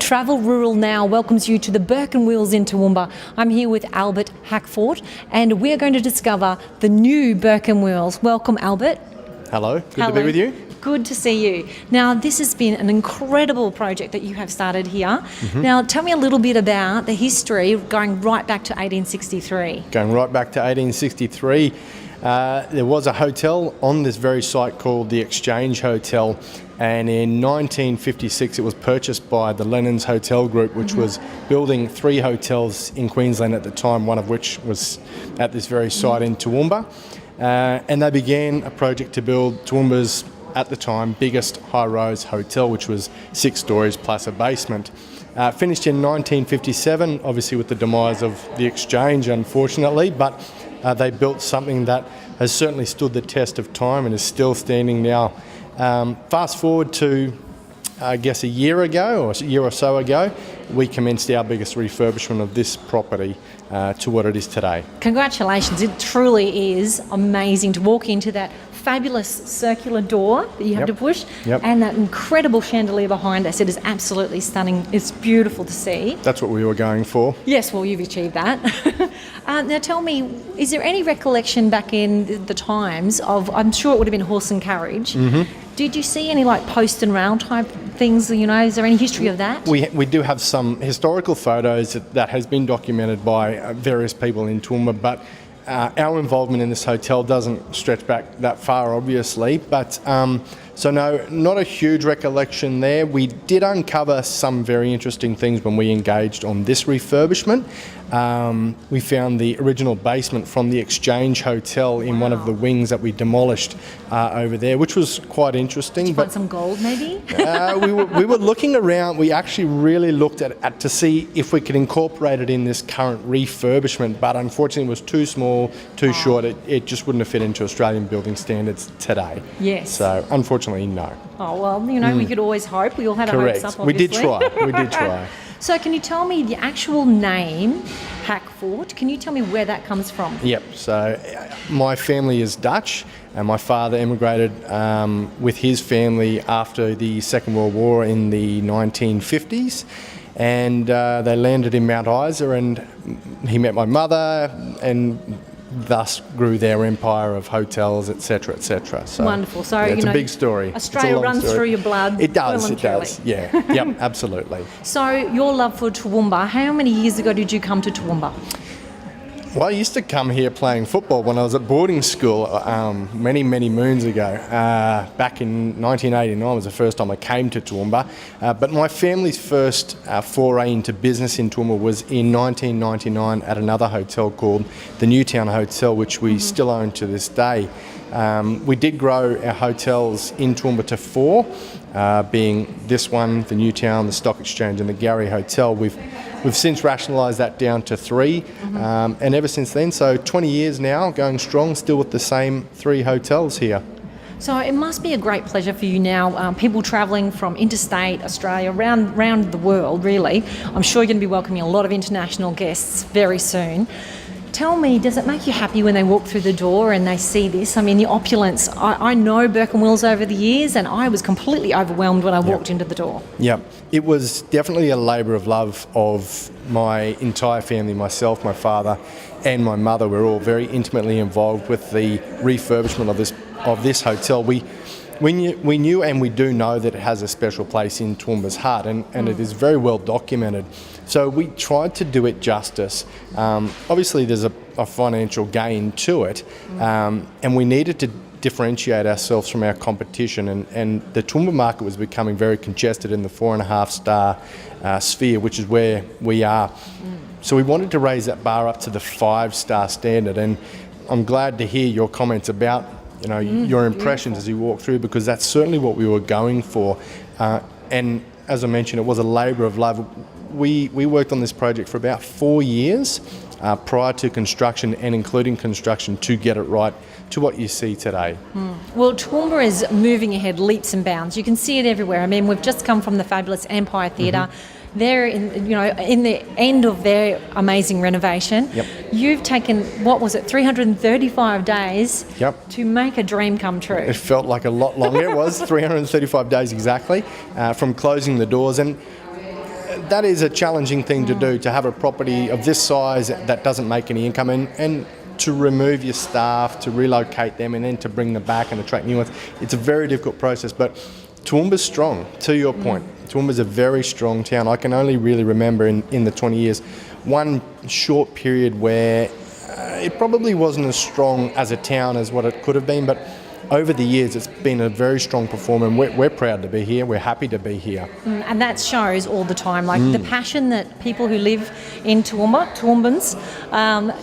Travel Rural Now welcomes you to the Burke and Wills in Toowoomba. I'm here with Albert Hackford and we're going to discover the new Burke and Wills. Welcome, Albert. Hello, good to be with you. Good to see you. Now, this has been an incredible project that you have started here. Now, tell me a little bit about the history going right back to 1863. Going right back to 1863, there was a hotel on this very site called the Exchange Hotel, and in 1956 it was purchased by the Lennon's Hotel Group, which was building 3 hotels in Queensland at the time, one of which was at this very site in Toowoomba. And they began a project to build Toowoomba's, at the time, biggest high-rise hotel, which was 6 stories plus a basement. Finished in 1957, obviously with the demise of the Exchange, unfortunately, but they built something that has certainly stood the test of time and is still standing now. Fast forward to, I guess, a year ago, or a year or so ago, we commenced our biggest refurbishment of this property to what it is today. Congratulations, it truly is amazing to walk into that fabulous circular door that you have to push, and that incredible chandelier behind us. It is absolutely stunning. It's beautiful to see. That's what we were going for. Yes, well, you've achieved that. Now tell me, is there any recollection back in the times of, I'm sure it would have been horse and carriage, did you see any like post and rail type things, you know, is there any history of that? We do have some historical photos that has been documented by various people in Toowoomba, but our involvement in this hotel doesn't stretch back that far, obviously, but so no, not a huge recollection there. We did uncover some very interesting things when we engaged on this refurbishment. We found the original basement from the Exchange Hotel in one of the wings that we demolished over there, which was quite interesting. Did you find some gold, maybe? we were looking around. We actually really looked at to see if we could incorporate it in this current refurbishment, but unfortunately it was too small, too short. It just wouldn't have fit into Australian building standards today. Yes. So unfortunately, no. Oh, well, you know, we could always hope. We all had our hopes up, obviously. We did try. We did try. So can you tell me the actual name, Hackford? Can you tell me where that comes from? Yep. So my family is Dutch, and my father emigrated with his family after the Second World War in the 1950s. And they landed in Mount Isa, and he met my mother, and thus grew their empire of hotels, etc., etc. So wonderful. So yeah, it's a big story. Australia runs through your blood. It does. It does. Yeah. Yep. Absolutely. So your love for Toowoomba. How many years ago did you come to Toowoomba? Well, I used to come here playing football when I was at boarding school many, many moons ago. Back in 1989 was the first time I came to Toowoomba. But my family's first foray into business in Toowoomba was in 1999 at another hotel called the Newtown Hotel, which we still own to this day. We did grow our hotels in Toowoomba to 4, being this one, the Newtown, the Stock Exchange and the Gary Hotel. We've since rationalised that down to 3, and ever since then, so 20 years now, going strong, still with the same 3 hotels here. So it must be a great pleasure for you now, people travelling from interstate Australia, round the world really. I'm sure you're going to be welcoming a lot of international guests very soon. Tell me, does it make you happy when they walk through the door and they see this? I mean, the opulence. I know Burke and Wills over the years, and I was completely overwhelmed when I walked into the door. Yeah, it was definitely a labour of love of my entire family, myself, my father and my mother. We're all very intimately involved with the refurbishment of this hotel. We knew and we do know that it has a special place in Toowoomba's heart, and it is very well documented. So we tried to do it justice. Obviously there's a financial gain to it, and we needed to differentiate ourselves from our competition, and the Toowoomba market was becoming very congested in the 4.5-star sphere, which is where we are. So we wanted to raise that bar up to the 5-star standard, and I'm glad to hear your comments about your impressions as you walk through, because that's certainly what we were going for. And as I mentioned, it was a labour of love. We worked on this project for about 4 years prior to construction and including construction to get it right to what you see today. Well, Toowoomba is moving ahead leaps and bounds. You can see it everywhere. I mean, we've just come from the fabulous Empire Theatre. They're in the end of their amazing renovation. You've taken, 335 days to make a dream come true. It felt like a lot longer. It was 335 days exactly from closing the doors. And that is a challenging thing to do, to have a property of this size that doesn't make any income, and to remove your staff, to relocate them, and then to bring them back and attract new ones. It's a very difficult process, but Toowoomba's strong, to your point. Toowoomba's a very strong town. I can only really remember in the 20 years, one short period where it probably wasn't as strong as a town as what it could have been, but over the years it's been a very strong performer, and we're proud to be here. We're happy to be here. And that shows all the time, like the passion that people who live in Toowoomba, Toowoomban's,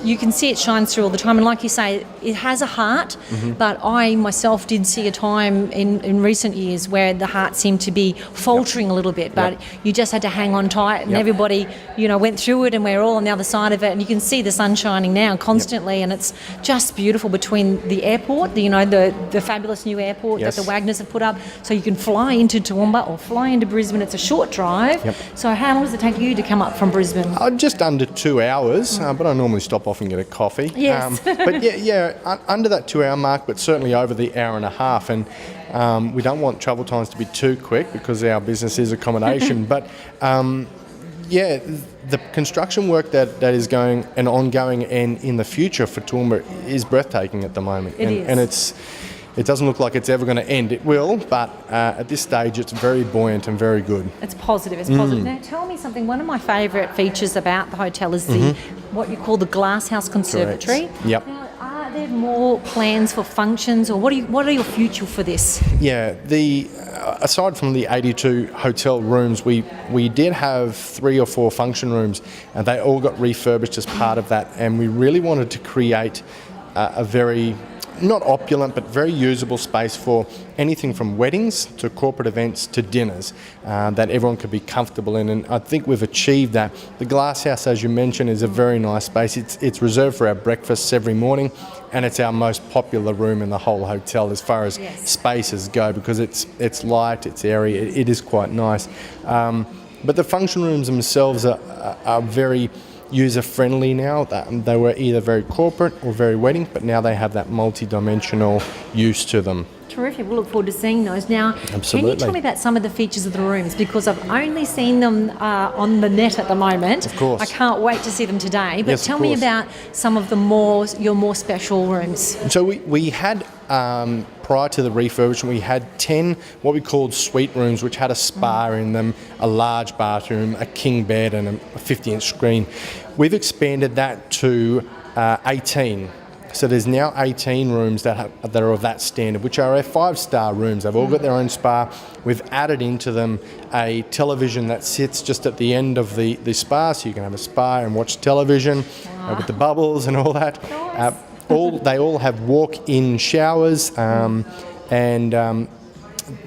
you can see it shines through all the time. And like you say, it has a heart, but I myself did see a time in recent years where the heart seemed to be faltering a little bit, but you just had to hang on tight, and everybody, went through it, and we're all on the other side of it, and you can see the sun shining now constantly, and it's just beautiful between the airport, the fabulous new airport that the Wagners have put up, so you can fly into Toowoomba or fly into Brisbane. It's a short drive. So how long does it take you to come up from Brisbane? Just under 2 hours, but I normally stop off and get a coffee. Yes. But under that 2 hour mark, but certainly over the hour and a half. And we don't want travel times to be too quick because our business is accommodation. But the construction work that is going and ongoing and in the future for Toowoomba is breathtaking at the moment. It is. And it doesn't look like it's ever going to end. It will, but at this stage it's very buoyant and very good. It's positive. Now tell me something. One of my favourite features about the hotel is what you call the glasshouse conservatory. Correct. Yep. Now, are there more plans for functions, or what are your future for this? Yeah, aside from the 82 hotel rooms, we did have 3 or 4 function rooms, and they all got refurbished as part of that, and we really wanted to create a very, not opulent, but very usable space for anything from weddings to corporate events to dinners that everyone could be comfortable in, and I think we've achieved that. The glasshouse, as you mentioned, is a very nice space. It's reserved for our breakfasts every morning, and it's our most popular room in the whole hotel as far as spaces go, because it's light, it's airy, it is quite nice. But the function rooms themselves are very user-friendly now. They were either very corporate or very wedding, but now they have that multi-dimensional use to them. Terrific. We'll look forward to seeing those. Now, Absolutely. Can you tell me about some of the features of the rooms? Because I've only seen them on the net at the moment. Of course. I can't wait to see them today. But Yes, tell of me course. about some of your more special rooms. So we had, prior to the refurbishment, we had 10 what we called suite rooms, which had a spa in them, a large bathroom, a king bed, and a 50-inch screen. We've expanded that to 18. So there's now 18 rooms that are of that standard, which are our 5-star rooms. They've all got their own spa. We've added into them a television that sits just at the end of the spa, so you can have a spa and watch television with the bubbles and all that. Nice. They all have walk-in showers, and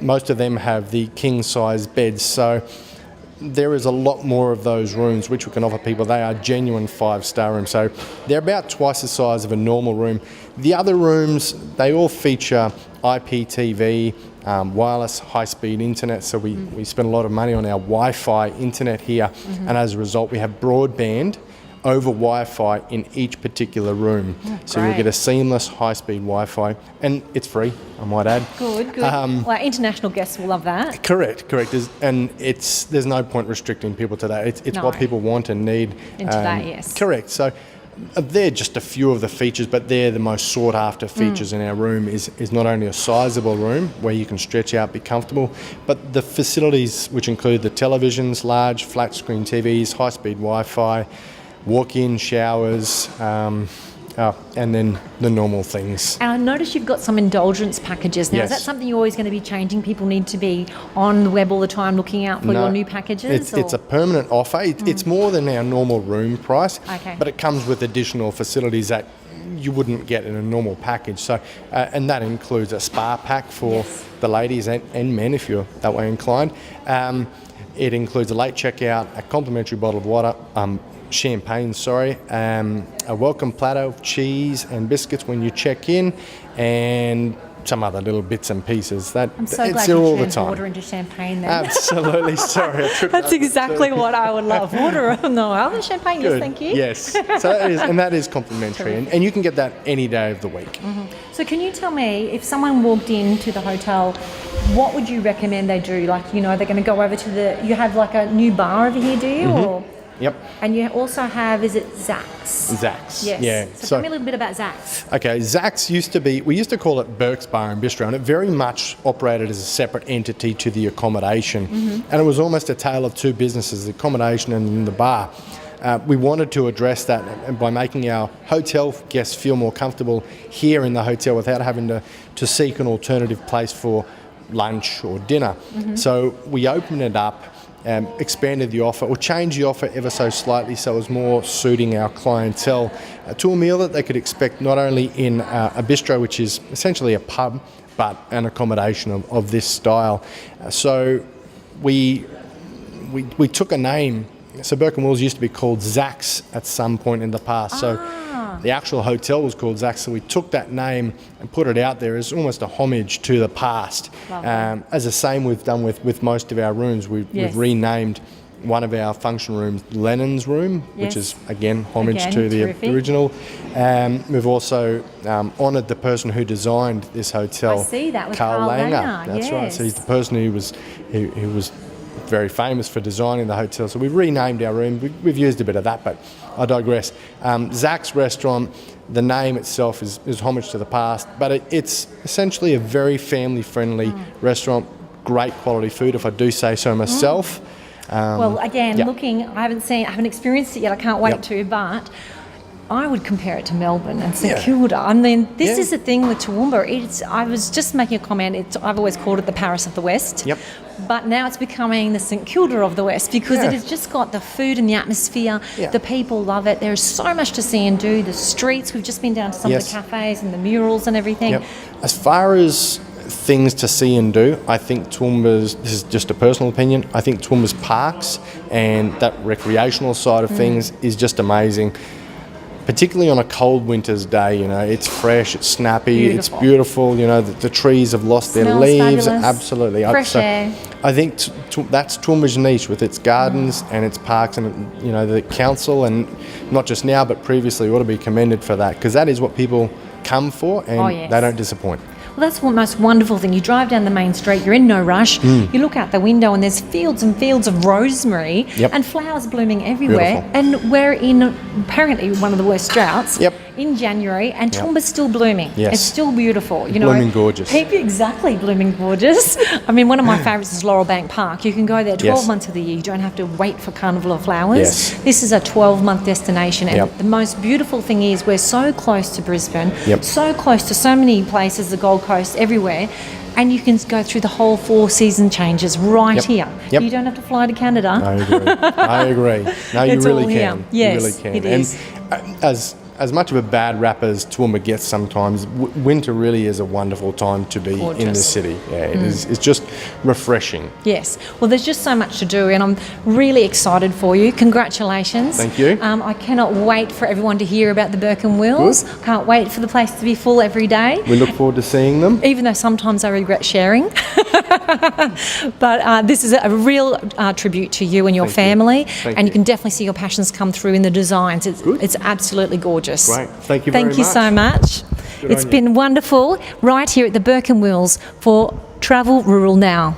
most of them have the king-size beds. So there is a lot more of those rooms which we can offer people. They are genuine 5-star rooms. So they're about twice the size of a normal room. The other rooms, they all feature IPTV, wireless high-speed internet. So we spend a lot of money on our Wi-Fi internet here. And as a result, we have broadband over Wi-Fi in each particular room. So you'll get a seamless high-speed Wi-Fi, and it's free, I might add. Good. Well, our international guests will love that. Correct. There's no point restricting people today. It's No. what people want and need. In today, yes. Correct. So they're just a few of the features, but they're the most sought after features in our room. Is not only a sizable room where you can stretch out, be comfortable, but the facilities, which include the televisions, large flat screen TVs, high-speed Wi-Fi, walk-in showers, and then the normal things. And I noticed you've got some indulgence packages. Now, Yes. is that something you're always going to be changing? People need to be on the web all the time looking out for your new packages? It's a permanent offer. It's more than our normal room price, Okay. but it comes with additional facilities that you wouldn't get in a normal package. So, and that includes a spa pack for the ladies and men if you're that way inclined. It includes a late checkout, a complimentary bottle of water, champagne, a welcome platter of cheese and biscuits when you check in, and some other little bits and pieces. I'm so it's glad there you all the turned time. water into champagne then. Absolutely. Sorry, I tripped That's over exactly too. what I would love. Water, no, other champagne, yes, Good. thank you. Yes. So that is complimentary, and you can get that any day of the week. So can you tell me, if someone walked into the hotel, what would you recommend they do? Like, they're going to go over to you have like a new bar over here, do you? Or? Yep. And you also have, is it Zach's? Zach's. Yes. Yeah. So tell me a little bit about Zach's. Okay, Zach's we used to call it Burke's Bar and Bistro, and it very much operated as a separate entity to the accommodation. And it was almost a tale of two businesses, the accommodation and the bar. We wanted to address that and by making our hotel guests feel more comfortable here in the hotel without having to seek an alternative place for lunch or dinner. So we opened it up, expanded the offer or changed the offer ever so slightly so it was more suiting our clientele to a meal that they could expect not only in a bistro, which is essentially a pub, but an accommodation of this style. So we took a name. So Burke and Wills used to be called Zach's at some point in the past. So the actual hotel was called Zach's. So we took that name and put it out there as almost a homage to the past. As the same we've done with most of our rooms. We've renamed one of our function rooms Lennon's Room, which is, again, homage to the original. We've also honoured the person who designed this hotel. I see that with Carl Langer. That's right. So he's the person who was very famous for designing the hotel. So we've renamed our room. We've used a bit of that, but I digress. Zach's Restaurant, the name itself is homage to the past, but it's essentially a very family-friendly restaurant, great quality food, if I do say so myself. Well, again, looking, I haven't experienced it yet, I can't wait to, but I would compare it to Melbourne and St Kilda. I mean, this is the thing with Toowoomba. I was just making a comment. I've always called it the Paris of the West. Yep. But now it's becoming the St Kilda of the West because it has just got the food and the atmosphere. The people love it. There's so much to see and do. The streets, we've just been down to some of the cafes and the murals and everything. As far as things to see and do, I think Toowoomba's, this is just a personal opinion, I think Toowoomba's parks and that recreational side of things is just amazing. Particularly on a cold winter's day, it's fresh, it's snappy, it's beautiful. The trees have lost their leaves. Fabulous. Absolutely. Fresh air. I think that's Toowoomba's niche with its gardens and its parks, and the council, and not just now but previously, ought to be commended for that, because that is what people come for, and they don't disappoint. Well, that's the most wonderful thing. You drive down the main street, you're in no rush, you look out the window and there's fields and fields of rosemary and flowers blooming everywhere. Beautiful. And we're in apparently one of the worst droughts in January, and Toowoomba's still blooming. Yes. It's still beautiful. Blooming gorgeous. Exactly, blooming gorgeous. I mean, one of my favourites is Laurel Bank Park. You can go there 12 months of the year. You don't have to wait for Carnival of Flowers. Yes. This is a 12-month destination. And the most beautiful thing is we're so close to Brisbane, so close to so many places, the Gold Coast, everywhere, and you can go through the whole 4 season changes right here. You don't have to fly to Canada. I agree. No, you It's really all can. here. Yes, you really can. it is. And as much of a bad rap as Toowoomba gets sometimes, winter really is a wonderful time to be in the city. It is. It's just refreshing. Yes. Well, there's just so much to do, and I'm really excited for you. Congratulations. Thank you. I cannot wait for everyone to hear about the Burke and Wills. Can't wait for the place to be full every day. We look forward to seeing them. Even though sometimes I regret sharing. But this is a real tribute to you and your family. Thank and you. you can definitely see your passions come through in the designs. It's absolutely gorgeous. Great. Thank you very much. Thank you so much. It's been wonderful right here at the Burke and Wills for Travel Rural Now.